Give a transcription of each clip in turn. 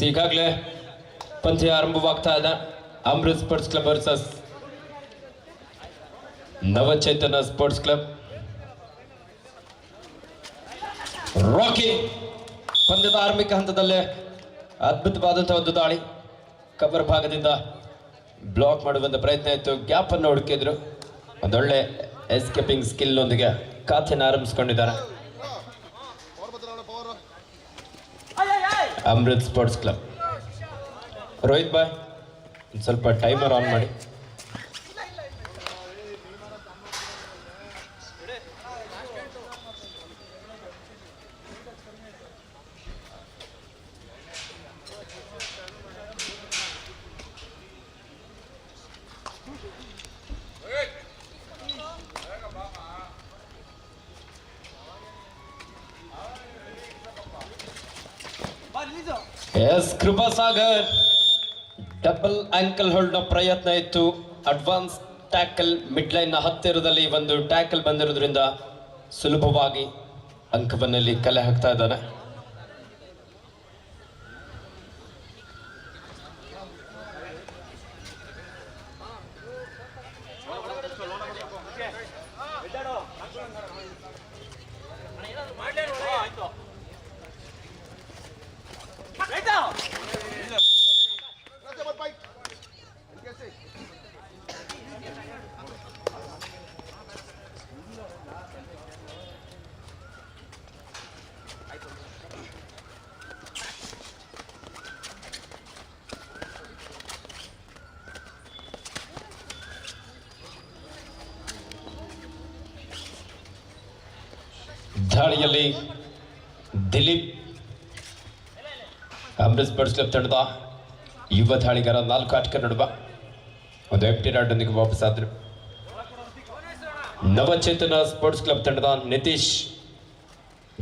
ಈಗಾಗಲೇ ಪಂದ್ಯ ಆರಂಭವಾಗ್ತಾ ಇದೆ. ಅಮೃತ್ ಸ್ಪೋರ್ಟ್ಸ್ ಕ್ಲಬ್ ವರ್ಸಸ್ ನವಚೇತನ ಸ್ಪೋರ್ಟ್ಸ್ ಕ್ಲಬ್. ರಾಕಿ ಪಂದ್ಯದ ಆರಂಭಿಕ ಹಂತದಲ್ಲೇ ಅದ್ಭುತವಾದಂತಹ ಒಂದು ದಾಳಿ, ಕವರ್ ಭಾಗದಿಂದ ಬ್ಲಾಕ್ ಮಾಡುವಂತ ಪ್ರಯತ್ನ ಇತ್ತು. ಗ್ಯಾಪ್ ಅನ್ನು ಹುಡುಕಿದ್ರು. ಒಂದೊಳ್ಳೆ ಎಸ್ಕೇಪಿಂಗ್ ಸ್ಕಿಲ್ ನೊಂದಿಗೆ ಖಾತೆಯನ್ನು ಆರಂಭಿಸಿಕೊಂಡಿದ್ದಾರೆ ಅಮೃತ್ ಸ್ಪೋರ್ಟ್ಸ್ ಕ್ಲಬ್. ರೋಹಿತ್ ಬಾಯ್ ಸ್ವಲ್ಪ ಟೈಮರ್ ಆನ್ ಮಾಡಿ. ಎಸ್ ಕೃಪಾ ಸಾಗರ್ ಡಬಲ್ ಆಂಕಲ್ ಹೋಲ್ಡ್ ನ ಪ್ರಯತ್ನ ಇತ್ತು. ಅಡ್ವಾನ್ಸ್ ಟ್ಯಾಕಲ್ ಮಿಡ್ ಲೈನ್ ನ ಹತ್ತಿರದಲ್ಲಿ ಒಂದು ಟ್ಯಾಕಲ್ ಬಂದಿರೋದ್ರಿಂದ ಸುಲಭವಾಗಿ ಅಂಕವನ್ನಲ್ಲಿ ಕಲೆ ಹಾಕ್ತಾ ಇದ್ದಾನೆ. ದಾಳಿಯಲ್ಲಿ ದಿಲೀಪ್ ಅಮೃತ್ ಸ್ಪೋರ್ಟ್ಸ್ ಕ್ಲಬ್ ತಂಡದ ಯುವ ದಾಳಿಗಾರ 4 ಆಟಗಾರ ನಡುವ ಒಂದು ಎಂಟಿ ರಾಡ್ ಒಂದಿಗೆ ವಾಪಸ್ ಆದ್ರು. ನವಚೇತನ ಸ್ಪೋರ್ಟ್ಸ್ ಕ್ಲಬ್ ತಂಡದ ನಿತೀಶ್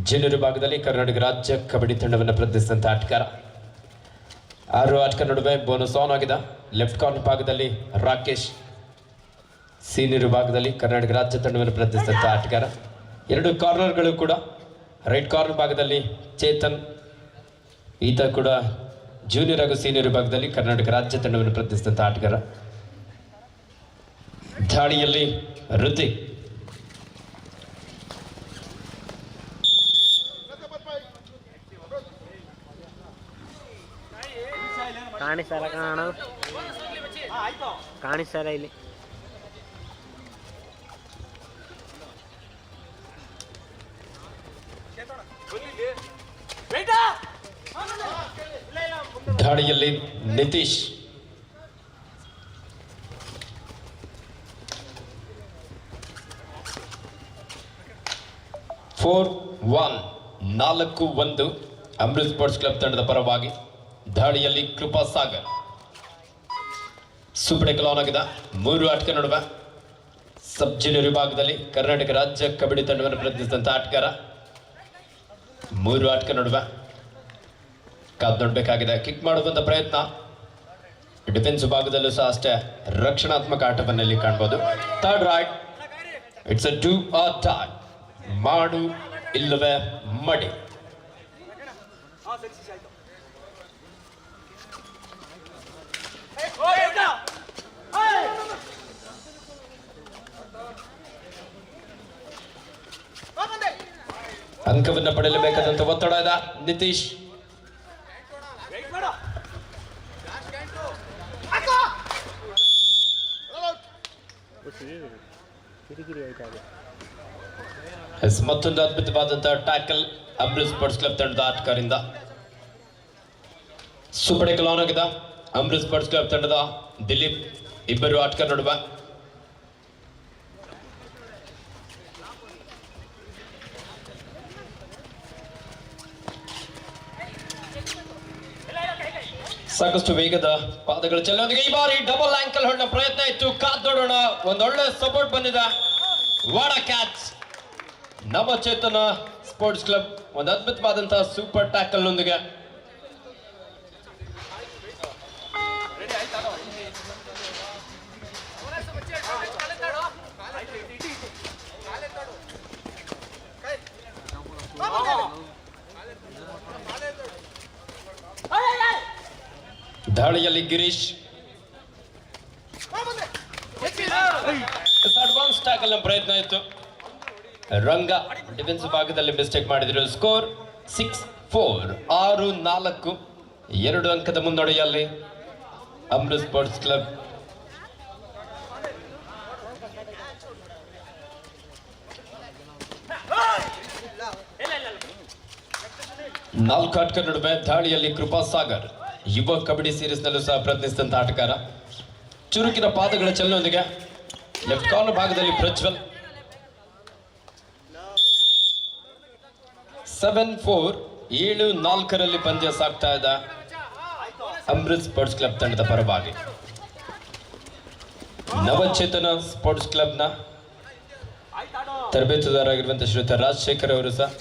ಜೂನಿಯರ್ ವಿಭಾಗದಲ್ಲಿ ಕರ್ನಾಟಕ ರಾಜ್ಯ ಕಬಡ್ಡಿ ತಂಡವನ್ನು ಪ್ರತಿನಿಧಿಸಿದಂತ ಆಟಗಾರ. 6 ಆಟಗಾರ ನಡುವೆ ಬೋನಸ್ ಆನ್ ಆಗಿದೆ. ಲೆಫ್ಟ್ ಕಾರ್ನರ್ ಭಾಗದಲ್ಲಿ ರಾಕೇಶ್, ಸೀನಿಯರ್ ವಿಭಾಗದಲ್ಲಿ ಕರ್ನಾಟಕ ರಾಜ್ಯ ತಂಡವನ್ನು ಪ್ರತಿನಿಧಿಸಿದಂತ ಆಟಗಾರ. 2 ಕಾರ್ನರ್ಗಳು ಕೂಡ ರೈಟ್ ಕಾರ್ನರ್ ಭಾಗದಲ್ಲಿ ಚೇತನ್, ಈತ ಕೂಡ ಜೂನಿಯರ್ ಹಾಗೂ ಸೀನಿಯರ್ ವಿಭಾಗದಲ್ಲಿ ಕರ್ನಾಟಕ ರಾಜ್ಯ ತಂಡವನ್ನು ಪ್ರತಿನಿಧಿಸಿದಂತ ಆಟಗಾರ. ದಾಳಿಯಲ್ಲಿ ಋತಿಕ್, ಕಾಣಿಸ್ತಾರ ಇಲ್ಲಿ ದಾಳಿಯಲ್ಲಿ Nitish, four 4-1 Amrit sports club ತಂಡದ ಪರವಾಗಿ. ದಾಳಿಯಲ್ಲಿ ಕೃಪಾ ಸಾಗರ್ ಸೂಪರ್ ಆನ್ ಆಗಿದೆ. 3 ಆಟಗಾರ ನಡುವೆ ಸಬ್ ಜೂನಿಯರ್ ವಿಭಾಗದಲ್ಲಿ ಕರ್ನಾಟಕ ರಾಜ್ಯ ಕಬಡ್ಡಿ ತಂಡವನ್ನು ಪ್ರತಿನಿಧಿಸಿದಂತ ಆಟಗಾರ. 3 ಆಟಗಾರ ನಡುವೆ ಕಾದು ನೋಡಬೇಕಾಗಿದೆ. ಕಿಕ್ ಮಾಡುವಂತ ಪ್ರಯತ್ನ ಡಿಫೆನ್ಸ್ ವಿಭಾಗದಲ್ಲೂ ಸಹ ಅಷ್ಟೇ ರಕ್ಷಣಾತ್ಮಕ ಆಟವನ್ನಲ್ಲಿ ಕಾಣಬಹುದು. Third right, it's a do or die, ಮಾಡು ಇಲ್ಲವೇ ಮಡಿ. ಅಂಕವನ್ನು ಪಡೆಯಲೇಬೇಕಾದಂತ ಒತ್ತಡ ಇದೆ. ನಿತೀಶ್ ಮತ್ತೊಂದು ಅದ್ಭುತವಾದಂತಹ ಟ್ಯಾಕಲ್ ಅಮೃತ್ ಸ್ಪೋರ್ಟ್ಸ್ ಕ್ಲಬ್ ತಂಡದ ಆಟಗಾರರಿಂದ. ಸೂಪರ್ ಆನ್ ಆಗಿದೆ. ಅಮೃತ್ ಸ್ಪೋರ್ಟ್ಸ್ ಕ್ಲಬ್ ತಂಡದ ದಿಲೀಪ್, 2 ಆಟಗಾರ ನಡುವೆ. ಸಾಕಷ್ಟು ವೇಗದ ಪಾದಗಳು ಚೆಲ್ಲೋದಿಗೆ ಈ ಬಾರಿ ಡಬಲ್ ಆಂಕಲ್ ಹೊಳ್ಳ ಪ್ರಯತ್ನ ಇತ್ತು. ಕಾದೋಡೋಣ, ಒಂದೊಳ್ಳೆ ಸಪೋರ್ಟ್ ಬಂದಿದೆ. ವಾಡ ಕ್ಯಾಚ್. ನವಚೇತನ ಸ್ಪೋರ್ಟ್ಸ್ ಕ್ಲಬ್ ಒಂದು ಅದ್ಭುತವಾದಂತಹ ಸೂಪರ್ ಟ್ಯಾಕಲ್ ನೊಂದಿಗೆ ದಾಳಿಯಲ್ಲಿ ಗಿರೀಶ್ ಅಡ್ವಾನ್ಸ್ ಟ್ಯಾಕಲ್ ಪ್ರಯತ್ನ ಇತ್ತು. ರಂಗ ಡಿಫೆನ್ಸ್ ಭಾಗದಲ್ಲಿ ಮಿಸ್ಟೇಕ್ ಮಾಡಿದ್ರು. ಸ್ಕೋರ್ 6-4. 6-4. 2 ಅಂಕದ ಮುನ್ನಡೆಯಲ್ಲಿ ಅಮೃತ್ ಸ್ಪೋರ್ಟ್ಸ್ ಕ್ಲಬ್. ನಾಲ್ಕು ಆಟಗಾರ ನಡುವೆ ದಾಳಿಯಲ್ಲಿ ಕೃಪಾ ಸಾಗರ್ ಯುವ ಕಬಡ್ಡಿ ಸೀರೀಸ್ ನಲ್ಲೂ ಸಹ ಪ್ರಯತ್ನಿಸಿದಂತ ಆಟಗಾರ. ಚುರುಕಿನ ಪಾದಗಳ ಚಲನೆಯೊಂದಿಗೆ ಲೆಫ್ಟ್ ಕಾರ್ನರ್ ಭಾಗದಲ್ಲಿ ಪ್ರಜ್ವಲ್. 7-4. 7-4 ಪಂದ್ಯ ಸಾಗ್ತಾ ಇದೆ ಅಮೃತ್ ಸ್ಪೋರ್ಟ್ಸ್ ಕ್ಲಬ್ ತಂಡದ ಪರವಾಗಿ. ನವಚೇತನ ಸ್ಪೋರ್ಟ್ಸ್ ಕ್ಲಬ್ನ ತರಬೇತುದಾರರಾಗಿರುವಂತಹ ಶ್ರೀಯುತ ರಾಜಶೇಖರ್ ಅವರು ಸಹ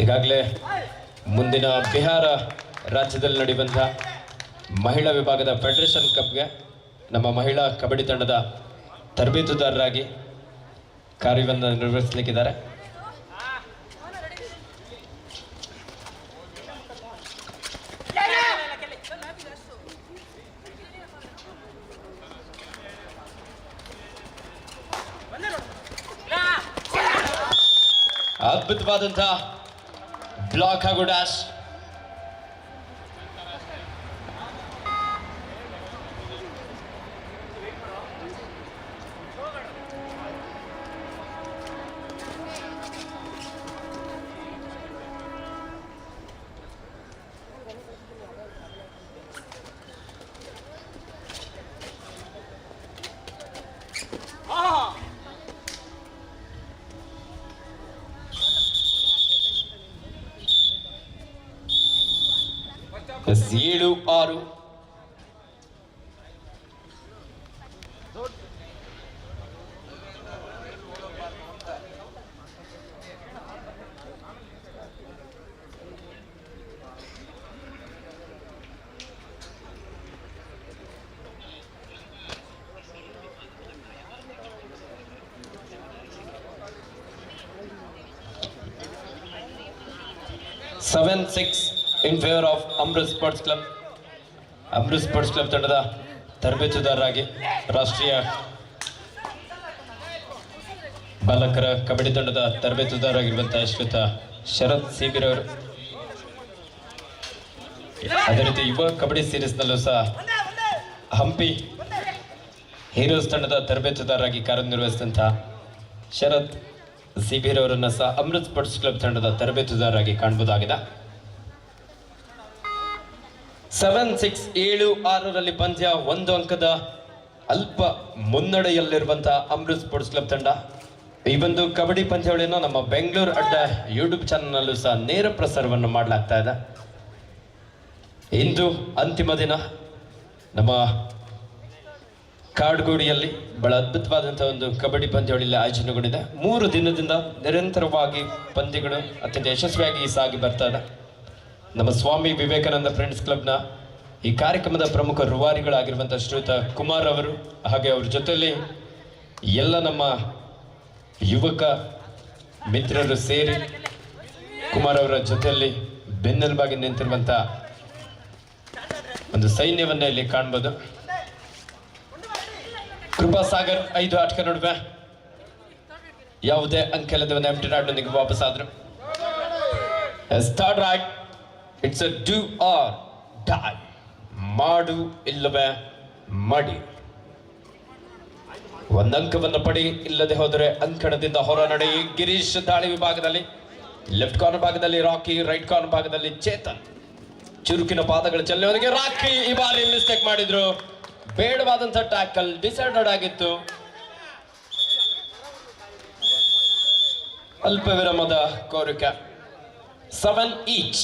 ಈಗಾಗಲೇ ಮುಂದಿನ ಬಿಹಾರ ರಾಜ್ಯದಲ್ಲಿ ನಡೆಯುವಂತಹ ಮಹಿಳಾ ವಿಭಾಗದ ಫೆಡರೇಷನ್ ಕಪ್ಗೆ ನಮ್ಮ ಮಹಿಳಾ ಕಬಡ್ಡಿ ತಂಡದ ತರಬೇತುದಾರರಾಗಿ ಕಾರ್ಯವನ್ನು ನಿರ್ವಹಿಸಲಿಕ್ಕಿದ್ದಾರೆ. ಅದ್ಭುತವಾದಂತಹ ಬ್ಲಾಕ್ ಹಾಗೂ dash. Yes, 7-6. In favor of Amrit Sports Club. Amrit Sports Club ತಂಡದ ತರಬೇತುದಾರರಾಗಿ ರಾಷ್ಟ್ರೀಯ ಬಾಲಕರ ಕಬಡ್ಡಿ ತಂಡದ ತರಬೇತುದಾರರಾಗಿರುವಂತಹ ಶ್ರೀಯುತ ಶರತ್ ಸಿಬಿರ್ ಅವರು. ಅದೇ ರೀತಿ ಯುವ ಕಬಡ್ಡಿ ಸೀರೀಸ್ ನಲ್ಲೂ ಸಹ ಹಂಪಿ ಹೀರೋಸ್ ತಂಡದ ತರಬೇತುದಾರರಾಗಿ ಕಾರ್ಯನಿರ್ವಹಿಸಿದಂತಹ ಶರತ್ ಸಿಬಿರ್ ಅವರನ್ನ ಸಹ ಅಮೃತ್ ಸ್ಪೋರ್ಟ್ಸ್ ಕ್ಲಬ್ ತಂಡದ ತರಬೇತುದಾರರಾಗಿ ಕಾಣಬಹುದಾಗಿದೆ. 7-6. 7-6 ಪಂದ್ಯ. 1 ಅಂಕದ ಅಲ್ಪ ಮುನ್ನಡೆಯಲ್ಲಿರುವಂತಹ ಅಮೃತ್ ಸ್ಪೋರ್ಟ್ಸ್ ಕ್ಲಬ್ ತಂಡ ಈ ಒಂದು ಕಬಡ್ಡಿ ಪಂದ್ಯಾವಳಿಯನ್ನು ನಮ್ಮ ಬೆಂಗಳೂರು ಅಡ್ಡ ಯೂಟ್ಯೂಬ್ ಚಾನಲ್ ನಲ್ಲೂ ಸಹ ನೇರ ಪ್ರಸಾರವನ್ನು ಮಾಡಲಾಗ್ತಾ ಇದೆ. ಇಂದು ಅಂತಿಮ ದಿನ ನಮ್ಮ ಕಾಡ್ಗೋಡಿಯಲ್ಲಿ ಬಹಳ ಅದ್ಭುತವಾದಂತಹ ಒಂದು ಕಬಡ್ಡಿ ಪಂದ್ಯಾವಳಿಯಲ್ಲಿ ಆಯೋಜನೆಗೊಂಡಿದೆ. 3 ದಿನದಿಂದ ನಿರಂತರವಾಗಿ ಪಂದ್ಯಗಳು ಅತ್ಯಂತ ಯಶಸ್ವಿಯಾಗಿ ಸಾಗಿ ಬರ್ತಾ ಇದೆ. ನಮ್ಮ ಸ್ವಾಮಿ ವಿವೇಕಾನಂದ ಫ್ರೆಂಡ್ಸ್ ಕ್ಲಬ್ನ ಈ ಕಾರ್ಯಕ್ರಮದ ಪ್ರಮುಖ ರೂವಾರಿಗಳಾಗಿರುವಂತಹ ಶ್ರೀಯುತ ಕುಮಾರ್ ಅವರು, ಹಾಗೆ ಅವ್ರ ಜೊತೆಯಲ್ಲಿ ಎಲ್ಲ ನಮ್ಮ ಯುವಕ ಮಿತ್ರರು ಸೇರಿ ಕುಮಾರ್ ಅವರ ಜೊತೆಯಲ್ಲಿ ಬೆನ್ನೆಲುಬಾಗಿ ನಿಂತಿರುವಂತಹ ಒಂದು ಸೈನ್ಯವನ್ನ ಇಲ್ಲಿ ಕಾಣಬಹುದು. ಕೃಪಾ ಸಾಗರ್ 5 ಆಟಗಾರ ನಡುವೆ ಯಾವುದೇ ಅಂಕ ಇಲ್ಲದೆ ಒಂದು ಎಂಟಿ ರಾಡ್ನೊಂದಿಗೆ ವಾಪಸ್ ಆದ್ರು. Third right. It's a do or die. ಮಾಡು ಇಲ್ಲವೇ ಮಡಿ. ಒಂದಂಕವನ್ನು ಪಡಿ, ಇಲ್ಲದೆ ಹೋದರೆ ಅಂಕಣದಿಂದ ಹೊರ ನಡೆ. ಗಿರೀಶ್ ದಾಳಿ ವಿಭಾಗದಲ್ಲಿ ಲೆಫ್ಟ್ ಕಾರ್ನರ್ ಭಾಗದಲ್ಲಿ ರಾಕಿ, ರೈಟ್ ಕಾರ್ನರ್ ಭಾಗದಲ್ಲಿ ಚೇತನ್. ಚುರುಕಿನ ಪಾದಗಳ ಚೆಲ್ಲುವವರಿಗೆ ರಾಕಿ ಈ ಬಾರಿ ಮಿಸ್ಟೇಕ್ ಮಾಡಿದ್ರು. ಬೇಡವಾದಂತ ಟ್ಯಾಕಲ್ ಡಿಸೈಡೆಡ್ ಆಗಿತ್ತು. ಅಲ್ಪ ವಿರಾಮದ ಕೋರಿಕೆ. 7 each.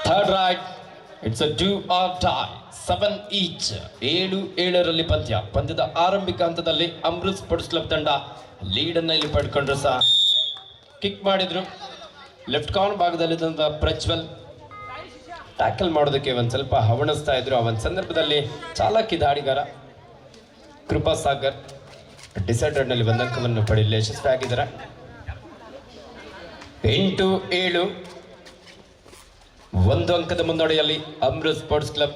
Third right. It's a do or die. 7 each. 7-7 ಪಂದ್ಯ. ಪಂದ್ಯದ ಆರಂಭಿಕ ಹಂತದಲ್ಲಿ ಅಮೃತ್ ಸ್ಪೋರ್ಟ್ಸ್ ಕ್ಲಬ್ ತಂಡ ಲೀಡನ್ನು ಇಲ್ಲಿ ಪಡ್ಕೊಂಡ್ರು ಸಹ ಕಿಕ್ ಮಾಡಿದ್ರು. ಲೆಫ್ಟ್ ಕಾರ್ನ್ ಭಾಗದಲ್ಲಿದ್ದಂಥ ಪ್ರಜ್ವಲ್ ಟ್ಯಾಕಲ್ ಮಾಡೋದಕ್ಕೆ ಒಂದು ಸ್ವಲ್ಪ ಹವಣಿಸ್ತಾ ಇದ್ರು. ಆ ಒಂದು ಸಂದರ್ಭದಲ್ಲಿ ಚಾಲಕಿ ದಾಡಿಗಾರ ಕೃಪಾ ಸಾಗರ್ ಡಿಸೈಡರ್ನಲ್ಲಿ ಒಂದು ಅಂಕವನ್ನು ಪಡೆಯಲು ಯಶಸ್ವಿಯಾಗಿದ್ದಾರೆ. 8-7 ಒಂದು ಅಂಕದ ಮುನ್ನಡೆಯಲ್ಲಿ ಅಮೃತ್ ಸ್ಪೋರ್ಟ್ಸ್ ಕ್ಲಬ್.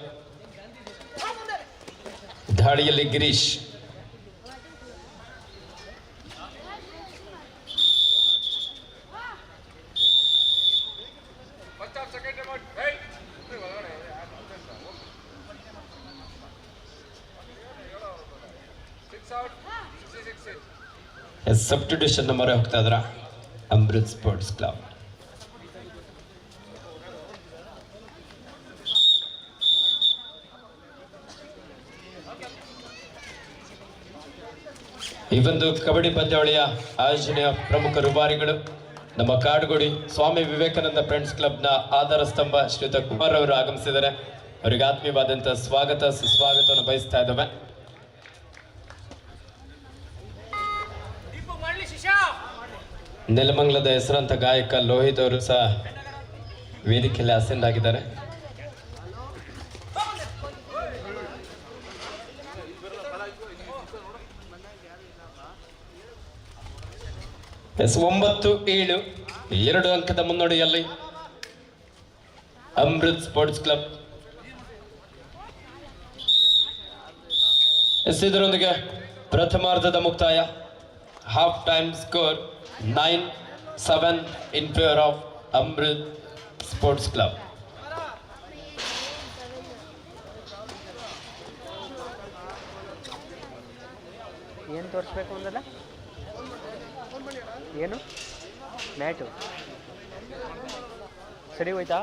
ದಾಳಿಯಲ್ಲಿ ಗಿರೀಶ್, ಸಬ್ಸ್ಟಿಟ್ಯೂಷನ್ ಮೊರೆ ಹೋಗ್ತಾ ಇದ್ರ ಅಮೃತ್ ಸ್ಪೋರ್ಟ್ಸ್ ಕ್ಲಬ್. ಈ ಒಂದು ಕಬಡ್ಡಿ ಪಂದ್ಯಾವಳಿಯ ಆಯೋಜನೆಯ ಪ್ರಮುಖ ರೂವಾರಿಗಳು ನಮ್ಮ ಕಾಡುಗೋಡಿ ಸ್ವಾಮಿ ವಿವೇಕಾನಂದ ಫ್ರೆಂಡ್ಸ್ ಕ್ಲಬ್ನ ಆಧಾರ ಸ್ತಂಭ ಶ್ರೀಯುತ ಕುಮಾರ್ ಅವರು ಆಗಮಿಸಿದ್ದಾರೆ. ಅವರಿಗೆ ಆತ್ಮೀಯವಾದಂತಹ ಸ್ವಾಗತ ಸುಸ್ವಾಗತವನ್ನು ಬಯಸ್ತಾ ಇದ್ದಾವೆ. ನೆಲಮಂಗಲದ ಹೆಸರಾಂತ ಗಾಯಕ ಲೋಹಿತ್ ಅವರು ಸಹ ವೇದಿಕೆಯಲ್ಲಿ ಅಸೆಂಡ್ ಆಗಿದ್ದಾರೆ. ಎಸ್ 9-7 2 ಅಂಕದ ಮುನ್ನಡೆಯಲ್ಲಿ ಅಮೃತ್ ಸ್ಪೋರ್ಟ್ಸ್ ಕ್ಲಬ್. ಎಸ್ ಇದರೊಂದಿಗೆ ಪ್ರಥಮಾರ್ಧದ ಮುಕ್ತಾಯ. Half time score 9-7 in favour of Amrit sports club. ಏನು ತೋರಿಸ್ಬೇಕು ಅಂದಲ್ಲ, ಏನು ಮ್ಯಾಟು ಸರಿ ಹೋಯ್ತಾ?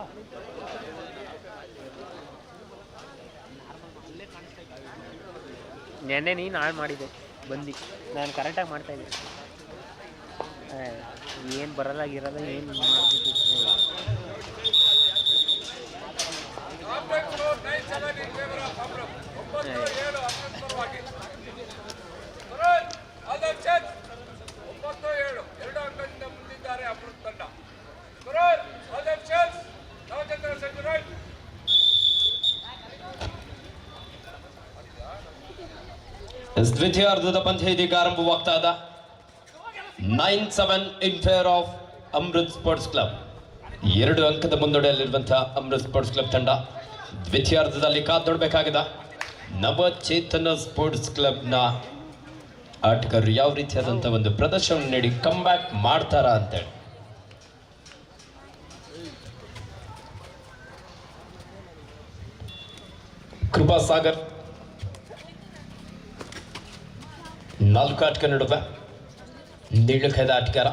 ನೆನ್ನೆ ನೀನು ಹಾಳು ಮಾಡಿದೆ ಬಂದು, ನಾನು ಕರೆಕ್ಟಾಗಿ ಮಾಡ್ತಾಯಿದ್ದೆ. ಏನು ಬರಲ್ಲಾಗಿರೋದ ಏನು ಮಾಡ್ಬಿಟ್ಟು ದ್ವಿತೀಯಾರ್ಧದ ಪಂದ್ಯ ಇದೀಗ ಆರಂಭವಾಗ್ತಾ ಇದೆ. 9-7 ಇನ್ favour of Amrit sports club. 2 ಅಂಕದ ಮುನ್ನಡೆಯಲ್ಲಿರುವಂತಹ ಅಮೃತ್ ಸ್ಪೋರ್ಟ್ಸ್ ಕ್ಲಬ್ ತಂಡ ದ್ವಿತೀಯಾರ್ಧದಲ್ಲಿ ಕಾದು ನೋಡಬೇಕಾಗಿದೆ. ನವಚೇತನ ಸ್ಪೋರ್ಟ್ಸ್ ಕ್ಲಬ್ನ ಆಟಗಾರರು ಯಾವ ರೀತಿಯಾದಂತಹ ಒಂದು ಪ್ರದರ್ಶನ ನೀಡಿ ಕಮ್ ಬ್ಯಾಕ್ ಮಾಡ್ತಾರ ಅಂತೇಳಿ. ಕೃಪಾ ಸಾಗರ್ 4 ಆಟಗಾರ ನಡುವೆ ನೀಳಖೈದ ಆಟಗಾರ.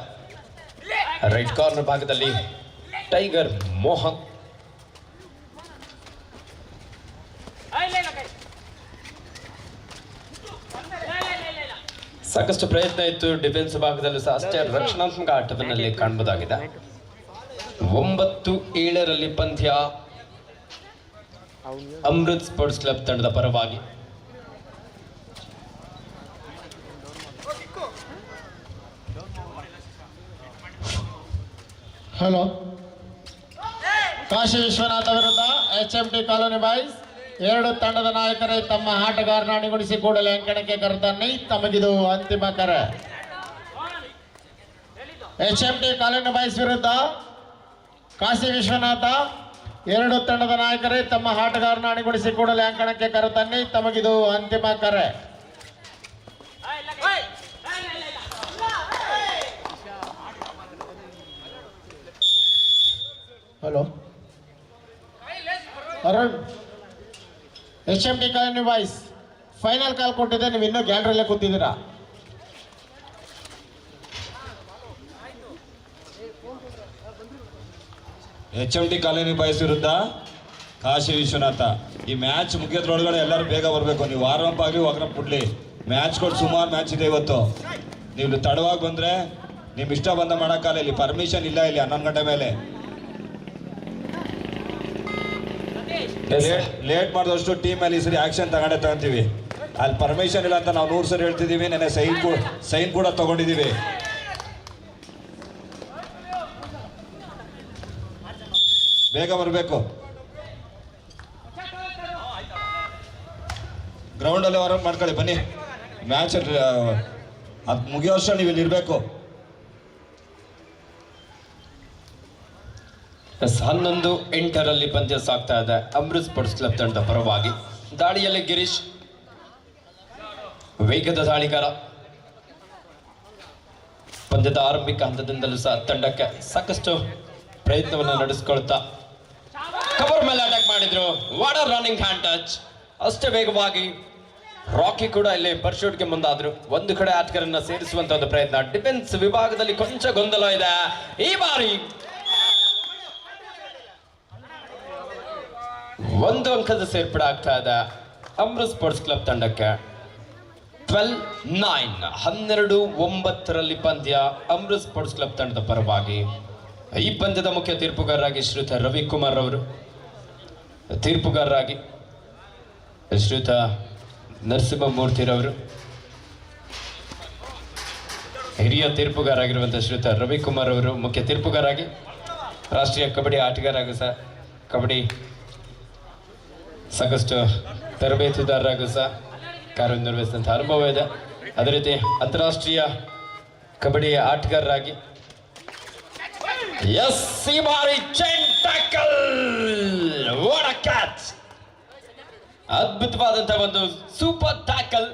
ರೈಟ್ ಕಾರ್ನರ್ ಭಾಗದಲ್ಲಿ ಟೈಗರ್ ಮೋಹನ್. ಸಾಕಷ್ಟು ಪ್ರಯತ್ನ ಇತ್ತು ಡಿಫೆನ್ಸ್ ಭಾಗದಲ್ಲೂ ಸಹ, ಅಷ್ಟೇ ರಕ್ಷಣಾತ್ಮಕ ಆಟವನ್ನಲ್ಲಿ ಕಾಣಬಹುದಾಗಿದೆ. 9-7 ಪಂದ್ಯ ಅಮೃತ್ ಸ್ಪೋರ್ಟ್ಸ್ ಕ್ಲಬ್ ತಂಡದ ಪರವಾಗಿ. ಹಲೋ, ಕಾಶಿ ವಿಶ್ವನಾಥ ವಿರುದ್ಧ HMT ಕಾಲೋನಿ ಬಾಯ್ಸ್ 2 ತಂಡದ ನಾಯಕರೇ ತಮ್ಮ ಆಟಗಾರನ ಅಣಿಗೊಳಿಸಿ ಕೂಡಲೇ ಅಂಕಣಕ್ಕೆ ಕರೆತನ್ನಿ. ತಮಗಿದು ಅಂತಿಮ ಕರೆ. HMT ಕಾಲೋನಿ ಬಾಯ್ಸ್ ವಿರುದ್ಧ ಕಾಶಿ ವಿಶ್ವನಾಥ 2 ತಂಡದ ನಾಯಕರೇ ತಮ್ಮ ಆಟಗಾರನ ಅಣಿಗೊಳಿಸಿ ಕೂಡಲೇ ಅಂಕಣಕ್ಕೆ ಕರೆತನ್ನಿ. ತಮಗಿದು ಅಂತಿಮ ಕರೆ. Hello Arun, HMT colony boys final call ಕೊಟ್ಟಿದ್ದೆ, ನೀವು ಇನ್ನೂ ಗ್ಯಾಲರಿಯಲ್ಲೇ ಕೂತಿದ್ದೀರಾ. HMT ಕಾಲೋನಿ ಬಾಯ್ಸ್ ವಿರುದ್ಧ ಕಾಶಿ ವಿಶ್ವನಾಥ. ಈ ಮ್ಯಾಚ್ ಮುಗಿಯೋದ್ರೊಳಗಡೆ ಎಲ್ಲರೂ ಬೇಗ ಬರಬೇಕು. ನೀವು ವಾರ್ಮ್ ಅಪ್ ಆಗಲಿ ವಾರ್ಮ್ ಬಿಡ್ಲಿ. ಮ್ಯಾಚ್ಗಳು ಸುಮಾರು ಮ್ಯಾಚ್ ಇದೆ ಇವತ್ತು. ನೀವು ತಡವಾಗಿ ಬಂದರೆ ನಿಮ್ಮ ಇಷ್ಟ ಬಂದ ಮಾಡೋಕ್ಕಲ್ಲ. ಇಲ್ಲಿ ಪರ್ಮಿಷನ್ ಇಲ್ಲ. ಇಲ್ಲಿ 11 ಗಂಟೆ ಮೇಲೆ ಲೇಟ್ ಮಾಡಿದಷ್ಟು ಟೀಮ್ ಅಲ್ಲಿ ಈ ಸರಿ ಆಕ್ಷನ್ ತಗೊಂಡೇ ತಗೊಂತೀವಿ. ಅಲ್ಲಿ ಪರ್ಮಿಷನ್ ಇಲ್ಲ ಅಂತ ನಾವು 100 ಸರಿ ಹೇಳ್ತಿದ್ದೀವಿ. ನೆನ್ನೆ ಸೈನ್ ಕೂಡ ತಗೊಂಡಿದ್ದೀವಿ. ಬೇಗ ಬರಬೇಕು. ಗ್ರೌಂಡಲ್ಲಿ ಹೊರ ಮಾಡ್ಕೊಳ್ಳಿ ಬನ್ನಿ. ಮ್ಯಾಚ್ ಅದು ಮುಗಿಯೋ ವರ್ಷ ನೀವು ಇಲ್ಲಿ ಇರಬೇಕು. 11-8 ಪಂದ್ಯ ಸಾಗ್ತಾ ಇದೆ ಅಮೃತ್ ಸ್ಪೋರ್ಟ್ಸ್ ಕ್ಲಬ್ ತಂಡದ ಪರವಾಗಿ. ದಾಳಿಯಲ್ಲಿ ಗಿರೀಶ್ ವೇಗದ ದಾಳಿಗಾರ. ಪಂದ್ಯದ ಆರಂಭಿಕ ಹಂತದಿಂದಲೂ ಸಹ ತಂಡಕ್ಕೆ ಸಾಕಷ್ಟು ಪ್ರಯತ್ನವನ್ನು ನಡೆಸಿಕೊಳ್ತಾ ಕವರ್ ಮೇಲೆ ಅಟ್ಯಾಕ್ ಮಾಡಿದ್ರು. What a running hand touch. ಅಷ್ಟೇ ವೇಗವಾಗಿ ರಾಕಿ ಕೂಡ ಇಲ್ಲಿ ಪರ್ಶೂಟ್ಗೆ ಮುಂದಾದ್ರು. ಒಂದು ಕಡೆ ಆಟಗಾರನ್ನ ಸೇರಿಸುವಂತ ಒಂದು ಪ್ರಯತ್ನ. ಡಿಫೆನ್ಸ್ ವಿಭಾಗದಲ್ಲಿ ಕೊಂಚ ಗೊಂದಲ ಇದೆ ಈ ಬಾರಿ. 1 ಅಂಕದ ಸೇರ್ಪಡೆ ಆಗ್ತಾ ಇದೆ ಅಮೃತ್ ಸ್ಪೋರ್ಟ್ಸ್ ಕ್ಲಬ್ ತಂಡಕ್ಕೆ. 12-9 12-9 ಪಂದ್ಯ ಅಮೃತ್ ಸ್ಪೋರ್ಟ್ಸ್ ಕ್ಲಬ್ ತಂಡದ ಪರವಾಗಿ. ಈ ಪಂದ್ಯದ ಮುಖ್ಯ ತೀರ್ಪುಗಾರರಾಗಿ ಶ್ರೀಯುತ ರವಿಕುಮಾರ್ ಅವರು, ತೀರ್ಪುಗಾರರಾಗಿ ಶ್ರೀಯುತ ನರಸಿಂಹಮೂರ್ತಿರವರು, ಹಿರಿಯ ತೀರ್ಪುಗಾರಾಗಿರುವಂತಹ ಶ್ರೀಯುತ ರವಿಕುಮಾರ್ ಅವರು ಮುಖ್ಯ ತೀರ್ಪುಗಾರಾಗಿ, ರಾಷ್ಟ್ರೀಯ ಕಬಡ್ಡಿ ಆಟಗಾರರಾಗೂ ಸಹ ಕಬಡ್ಡಿ ಸಾಕಷ್ಟು ತರಬೇತುದಾರರಾಗೂ ಸಹ ಕಾರ್ಯನಿರ್ವಹಿಸಿದಂಥ ಅನುಭವ ಇದೆ. ಅದೇ ರೀತಿ ಅಂತಾರಾಷ್ಟ್ರೀಯ ಕಬಡ್ಡಿ ಆಟಗಾರರಾಗಿ ಈ ಬಾರಿ chain tackle. What a catch. ಅದ್ಭುತವಾದಂತಹ ಒಂದು ಸೂಪರ್ ಟ್ಯಾಕಲ್.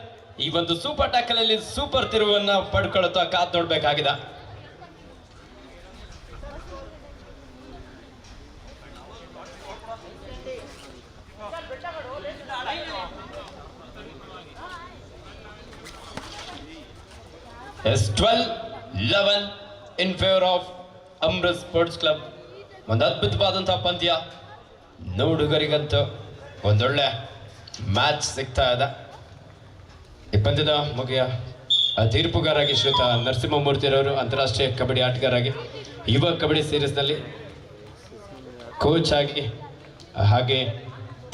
ಈ ಒಂದು ಸೂಪರ್ ಟ್ಯಾಕಲ್ ಅಲ್ಲಿ ಸೂಪರ್ ತಿರುವನ್ನ ಪಡ್ಕೊಳ್ಳುತ್ತಾ ಕಾದ್ ನೋಡ್ಬೇಕಾಗಿದೆ. Yes, 12-11 in favor of Amrit sports club. ಒಂದು ಅದ್ಭುತವಾದಂತಹ ಪಂದ್ಯ. ನೋಡುಗರಿಗಂತೂ ಒಂದೊಳ್ಳೆ ಮ್ಯಾಚ್ ಸಿಗ್ತಾ ಇದೆ. ಈ ಪಂದ್ಯದ ಮುಖ್ಯ ತೀರ್ಪುಗಾರಾಗಿ ಶ್ರೀಯುತ ನರಸಿಂಹಮೂರ್ತಿರವರು, ಅಂತಾರಾಷ್ಟ್ರೀಯ ಕಬಡ್ಡಿ ಆಟಗಾರಾಗಿ, ಯುವ ಕಬಡ್ಡಿ ಸೀರೀಸ್ನಲ್ಲಿ ಕೋಚ್ ಆಗಿ ಹಾಗೆ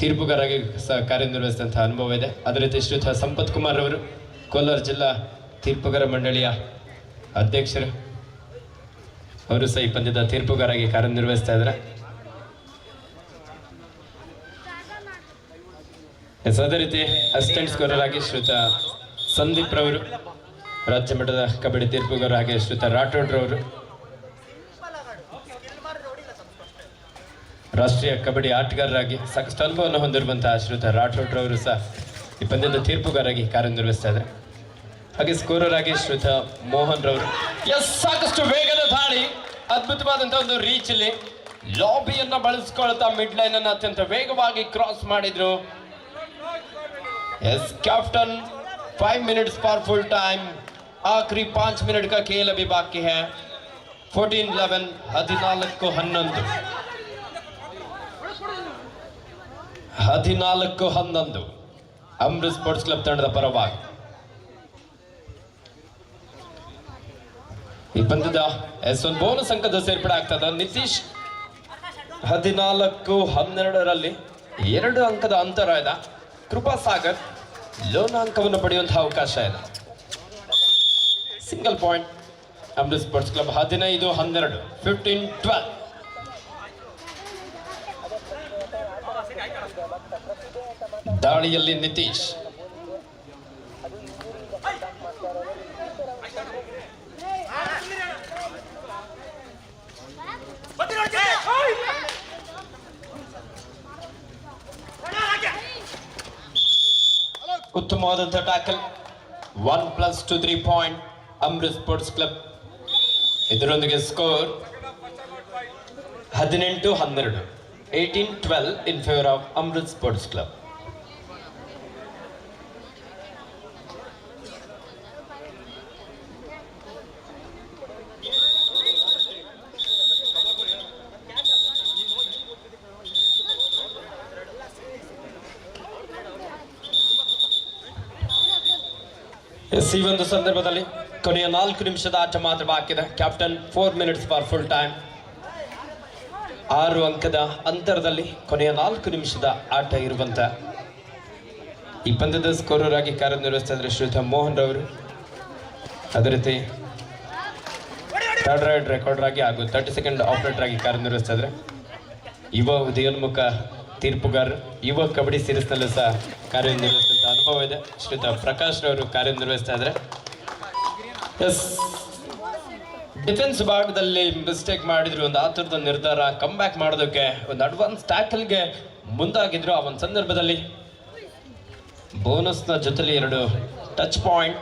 ತೀರ್ಪುಗಾರಾಗಿ ಸಹ ಕಾರ್ಯನಿರ್ವಹಿಸಿದಂತಹ ಅನುಭವ ಇದೆ. ಅದೇ ರೀತಿ ಶ್ರೀಯುತ ಸಂಪತ್ ಕುಮಾರ್ ಅವರು, ಕೋಲಾರ ಜಿಲ್ಲಾ ತೀರ್ಪುಗಾರ ಮಂಡಳಿಯ ಅಧ್ಯಕ್ಷರು, ಅವರು ಸಹ ಈ ಪಂದ್ಯದ ತೀರ್ಪುಗಾರಾಗಿ ಕಾರ್ಯನಿರ್ವಹಿಸ್ತಾ ಇದ್ದಾರೆ. ಅದೇ ರೀತಿ ಅಸಿಸ್ಟೆಂಟ್ ಸ್ಕೋರರ್ ಆಗಿ ಶ್ರೀಯುತ ಸಂದೀಪ್ ರವರು, ರಾಜ್ಯ ಮಟ್ಟದ ಕಬಡ್ಡಿ ತೀರ್ಪುಗಾರ ಹಾಗೆ ಶ್ರೀಯುತ ರಾಠೋಡ್ ರವರು, ರಾಷ್ಟ್ರೀಯ ಕಬಡ್ಡಿ ಆಟಗಾರರಾಗಿ ಸಾಕಷ್ಟು ಅನುಭವವನ್ನು ಹೊಂದಿರುವಂತಹ ಶ್ರೀಯುತ ರಾಠೋಡ್ ರವರು ಸಹ ಈ ಪಂದ್ಯದ ತೀರ್ಪುಗಾರಾಗಿ ಕಾರ್ಯನಿರ್ವಹಿಸ್ತಾ ಇದ್ದಾರೆ. ಹಾಗೆ ಸ್ಕೋರರ್ ಆಗಿ ಶ್ರೀಯುತ ಮೋಹನ್ ರವರು. ಸಾಕಷ್ಟು ವೇಗದ ದಾಳಿ, ಅದ್ಭುತವಾದಂತಹ ಒಂದು ರೀಚ್ ಅಲ್ಲಿ ಲಾಬಿಯನ್ನ ಬಳಸ್ಕೊಳ್ತಾ ಮಿಡ್ ಲೈನ್ ಅನ್ನು ಅತ್ಯಂತ ವೇಗವಾಗಿ ಕ್ರಾಸ್ ಮಾಡಿದ್ರು. Captain 5 minutes for full time. आखिरी 5 मिनट का खेल अभी बाकी है. 14-11 14-11 ಅಮೃತ್ ಸ್ಪೋರ್ಟ್ಸ್ ಕ್ಲಬ್ ತಂಡದ ಪರವಾಗಿ. ಈ ಪಂದ್ಯದ ಒಂದು ಬೋನಸ್ ಅಂಕದ ಸೇರ್ಪಡೆ ಆಗ್ತದ. ನಿತೀಶ್ 14-12 2 ಅಂಕದ ಅಂತರ ಇದೆ. ಕೃಪಾ ಸಾಗರ್ ಲೋನ ಅಂಕವನ್ನು ಪಡೆಯುವಂತಹ ಅವಕಾಶ ಇದೆ. Single point Amrit sports club. 15-12 15-12. ದಾಳಿಯಲ್ಲಿ ನಿತೀಶ್, ಉತ್ತಮವಾದಂತಹ tackle. 1+2 3 point Amrit sports club. ಇದರೊಂದಿಗೆ score 18-12 18-12 in favour of Amrit sports club. ಈ ಒಂದು ಸಂದರ್ಭದಲ್ಲಿ ಕೊನೆಯ 4 ನಿಮಿಷದ ಆಟ ಮಾತ್ರ ಬಾಕಿ ಇದೆ. Captain 4 minutes for full time. 6 ಅಂಕದ ಅಂತರದಲ್ಲಿ ಕೊನೆಯ 4 ನಿಮಿಷದ ಆಟ ಇರುವಂತ ಈ ಪಂದ್ಯದ ಸ್ಕೋರರ್ ಆಗಿ ಕಾರ್ಯನಿರ್ವಹಿಸ್ತಾ ಇದ್ದಾರೆ ಶ್ರೀಯುತ ಮೋಹನ್ ರವರು. ಅದೇ ರೀತಿ ಥರ್ಡ್ ರೈಡ್ ರೆಕಾರ್ಡರ್ ಆಗಿ ಹಾಗೂ 30 ಸೆಕೆಂಡ್ ಆಪರೇಟರ್ ಆಗಿ ಕಾರ್ಯನಿರ್ವಹಿಸ್ತಾ ಇದ್ದಾರೆ ಯುವ ಉದಯೋನ್ಮುಖ ತೀರ್ಪುಗಾರರು. ಯುವ ಕಬಡ್ಡಿ ಸೀರೀಸ್ನಲ್ಲೂ ಸಹ ಕಾರ್ಯನಿರ್ವಹಿಸಿದಂಥ ಅನುಭವ ಇದೆ. ಶ್ರೀಯುತ ಪ್ರಕಾಶ್ ರವರು ಕಾರ್ಯನಿರ್ವಹಿಸ್ತಾ ಇದ್ದಾರೆ. ಎಸ್, ಡಿಫೆನ್ಸ್ ಭಾಗದಲ್ಲಿ ಮಿಸ್ಟೇಕ್ ಮಾಡಿದ್ರು, ಒಂದು ಆತುರದ ನಿರ್ಧಾರ ಕಮ್ ಬ್ಯಾಕ್ ಮಾಡೋದಕ್ಕೆ ಒಂದು ಅಡ್ವಾನ್ಸ್ ಟ್ಯಾಕಲ್ಗೆ ಮುಂದಾಗಿದ್ರು. ಆ ಒಂದು ಸಂದರ್ಭದಲ್ಲಿ ಬೋನಸ್ನ ಜೊತೆಲಿ 2 ಟಚ್ ಪಾಯಿಂಟ್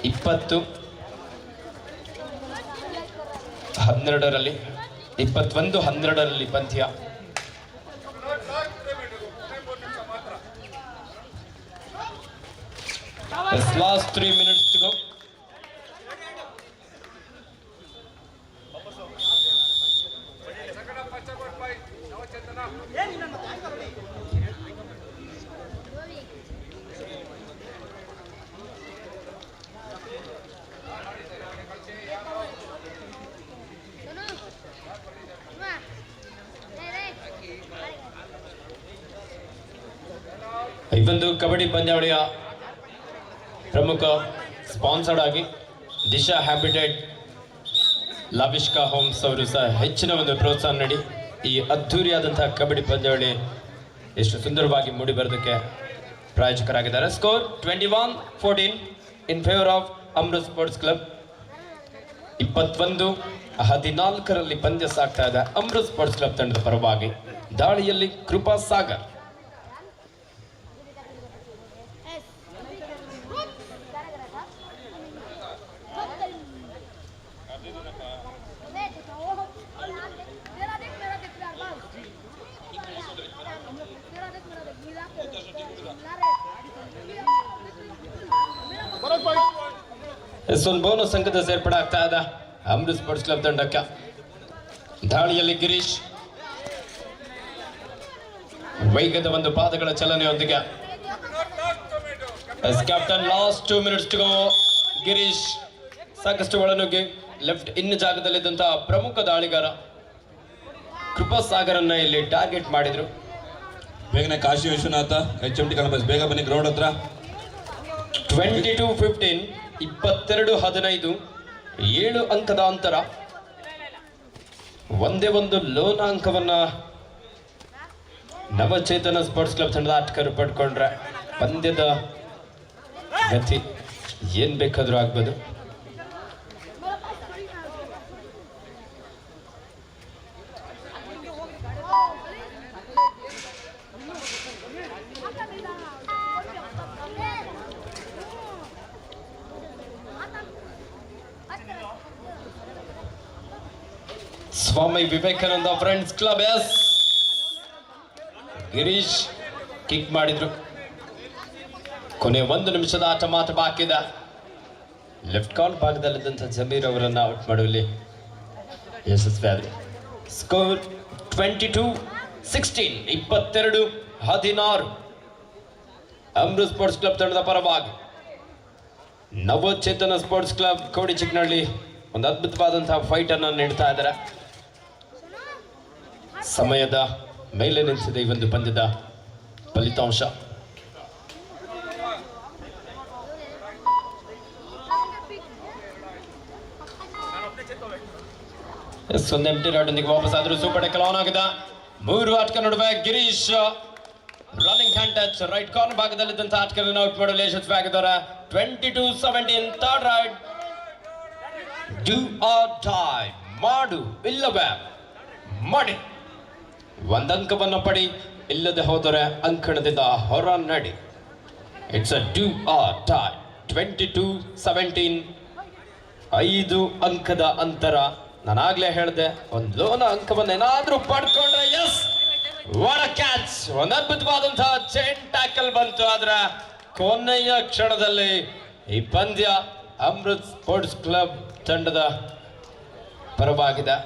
20-12ರಲ್ಲಿ 21-12ರಲ್ಲಿ ಪಂದ್ಯ. Last 3 minutes to go. ಈ ಒಂದು ಕಬಡ್ಡಿ ಪಂದ್ಯಾವಳಿಯ ಪ್ರಮುಖ ಸ್ಪಾನ್ಸರ್ಡ್ ಆಗಿ ದಿಶಾ ಹ್ಯಾಬಿಟೇಟ್ ಲಾವಿಷ್ಕಾ ಹೋಮ್ಸ್ ಅವರು ಸಹ ಹೆಚ್ಚಿನ ಒಂದು ಪ್ರೋತ್ಸಾಹ ನೀಡಿ ಈ ಅದ್ಧೂರಿಯಾದಂತಹ ಕಬಡ್ಡಿ ಪಂದ್ಯಾವಳಿ ಎಷ್ಟು ಸುಂದರವಾಗಿ ಮೂಡಿ ಬರೋದಕ್ಕೆ ಪ್ರಾಯೋಜಕರಾಗಿದ್ದಾರೆ. Score 21-14 in favour of Amrit sports club. 21-14ರಲ್ಲಿ ಪಂದ್ಯ ಸಾಗ್ತಾ ಇದೆ ಅಮೃತ್ ಸ್ಪೋರ್ಟ್ಸ್ ಕ್ಲಬ್ ತಂಡದ ಪರವಾಗಿ. ದಾಳಿಯಲ್ಲಿ ಕೃಪಾ ಸಾಗರ್. ಒಂದು ಬೋನಸ್ ಅಂಕದ ಸೇರ್ಪಡೆ ಆಗ್ತಾ ಇದೆ ಅಮೃತ್ ಸ್ಪೋರ್ಟ್ಸ್ ಕ್ಲಬ್ ತಂಡಕ್ಕೆ. ದಾಳಿಯಲ್ಲಿ ಗಿರೀಶ್ ವೇಗದ ಒಂದು ಪಾದಗಳ ಚಲನೆಯೊಂದಿಗೆ captain. Last 2 minutes to go. Girish ಸಾಕಷ್ಟು ಒಳನುಗ್ಗಿ ಲೆಫ್ಟ್ ಇನ್ ಜಾಗದಲ್ಲಿದ್ದಂತಹ ಪ್ರಮುಖ ದಾಳಿಗಾರ ಕೃಪಾ ಸಾಗರನ್ನ ಇಲ್ಲಿ ಟಾರ್ಗೆಟ್ ಮಾಡಿದ್ರು. ಬೇಗನೆ ಕಾಶಿ ವಿಶ್ವನಾಥ HMT ಕಾಲೇಜ್ ಬೇಗ ಬನ್ನಿ ಗ್ರೌಂಡ್ ಹತ್ರ. 22-15 22-15 7 ಅಂಕದ ಅಂತರ. ಒಂದೇ ಒಂದು ಲೋನ ಅಂಕವನ್ನ ನವಚೇತನ ಸ್ಪೋರ್ಟ್ಸ್ ಕ್ಲಬ್ ತಂಡದ ಆಟಗಾರರು ಪಡ್ಕೊಂಡ್ರೆ ಪಂದ್ಯದ ಗತಿ ಏನ್ ಬೇಕಾದ್ರೂ ಆಗ್ಬೋದು. Swami Vivekananda friends club. Yes, Girish kick ಮಾಡಿದ್ರು. ಕೊನೆ 1 ನಿಮಿಷದ ಆಟ ಮಾತ್ರ ಬಾಕಿ ಇದೆ. ಲೆಫ್ಟ್ ಕಾರ್ನ್ ಭಾಗದಲ್ಲಿದ್ದಂಥ ಜಮೀರ್ ಅವರನ್ನು ಔಟ್ ಮಾಡುವಲ್ಲಿ ಯಶಸ್ವಿಯಾದರು. ಸ್ಕೋರ್ 22-16 22-16 ಅಮೃತ್ ಸ್ಪೋರ್ಟ್ಸ್ ಕ್ಲಬ್ ತಂಡದ ಪರವಾಗಿ. ನವಚೇತನ ಸ್ಪೋರ್ಟ್ಸ್ ಕ್ಲಬ್ ಕೋಡಿ ಚಿಕ್ಕನಹಳ್ಳಿ ಒಂದು ಅದ್ಭುತವಾದಂತಹ ಫೈಟ್ ಅನ್ನು ನೀಡ್ತಾ ಇದ್ದಾರೆ. ಸಮಯದ ಮೇಲೆ ನಿಲ್ಲಿಸಿದೆ ಈ ಒಂದು ಪಂದ್ಯದ ಫಲಿತಾಂಶ. ಒಂದು ಎಂಟಿ ರಾಡ್ನೊಂದಿಗೆ ವಾಪಸ್ ಆದರೂ ಸೂಪರ್ ಟೆಕಲ್ ಆನ್ ಆಗಿದೆ. 3 ಆಟಗಾರ ನಡುವೆ Girish running hand touch right corner ಭಾಗದಲ್ಲಿದ್ದಂಥ ಆಟಗಾರರನ್ನು ಔಟ್ ಮಾಡಲು ಯಶಸ್ವಿಯಾಗಿದ್ದಾರೆ. 22-17 third raid. Do or die, ಮಾಡು ಇಲ್ಲವೇ ಮಾಡಿ. ಒಂದಂಕವನ್ನು ಪಡಿ, ಇಲ್ಲದೆ ಹೋದರೆ ಅಂಕಣದಿಂದ ಹೊರ ನಡಿ. It's a do or dye. 22-17 5 ಅಂಕದ ಅಂತರ. ನಾನಾಗ್ಲೇ ಹೇಳಿದೆ, ಒಂದು ಲೋನ ಅಂಕವನ್ನು ಏನಾದ್ರೂ ಪಡ್ಕೊಂಡ್ರೆ ಎಸ್ ವಾಟ್ ಅ ಕ್ಯಾಚ್. ಒಂದು ಅದ್ಭುತವಾದಂತಹ ಚೈನ್ ಟ್ಯಾಕಲ್ ಬಂತು. ಆದ್ರೆ ಕೊನೆಯ ಕ್ಷಣದಲ್ಲಿ ಈ ಪಂದ್ಯ ಅಮೃತ್ ಸ್ಪೋರ್ಟ್ಸ್ ಕ್ಲಬ್ ತಂಡದ ಪರವಾಗಿದೆ.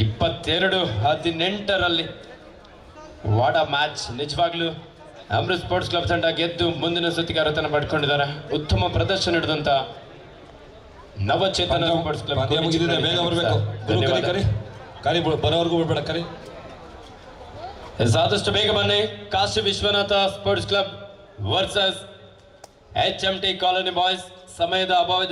22-18ರಲ್ಲಿ ವಾಟ್ ಅ ಮ್ಯಾಚ್. ನಿಜವಾಗ್ಲೂ ಅಮೃತ್ ಸ್ಪೋರ್ಟ್ಸ್ ಕ್ಲಬ್ ತಂಡ ಗೆದ್ದು ಮುಂದಿನ ಸುತ್ತಿಗೆ ಅರ್ಹತೆಯನ್ನು ಪಡ್ಕೊಂಡಿದ್ದಾರೆ. ಉತ್ತಮ ಪ್ರದರ್ಶನ ನೀಡಿದಂತ ನವಚೇತನ ಸ್ಪೋರ್ಟ್ಸ್ ಕ್ಲಬ್ ಬೇಗ ಬರಬೇಕು. ಕರಿ ಬರೋವರೆಗೂ ಬಿಡ್ಬೇಡ. ಕರಿ ಆದಷ್ಟು ಬೇಗ ಬನ್ನಿ. Kashi Vishwanath sports club versus HMT colony boys. ಸಮಯದ ಅಭಾವದ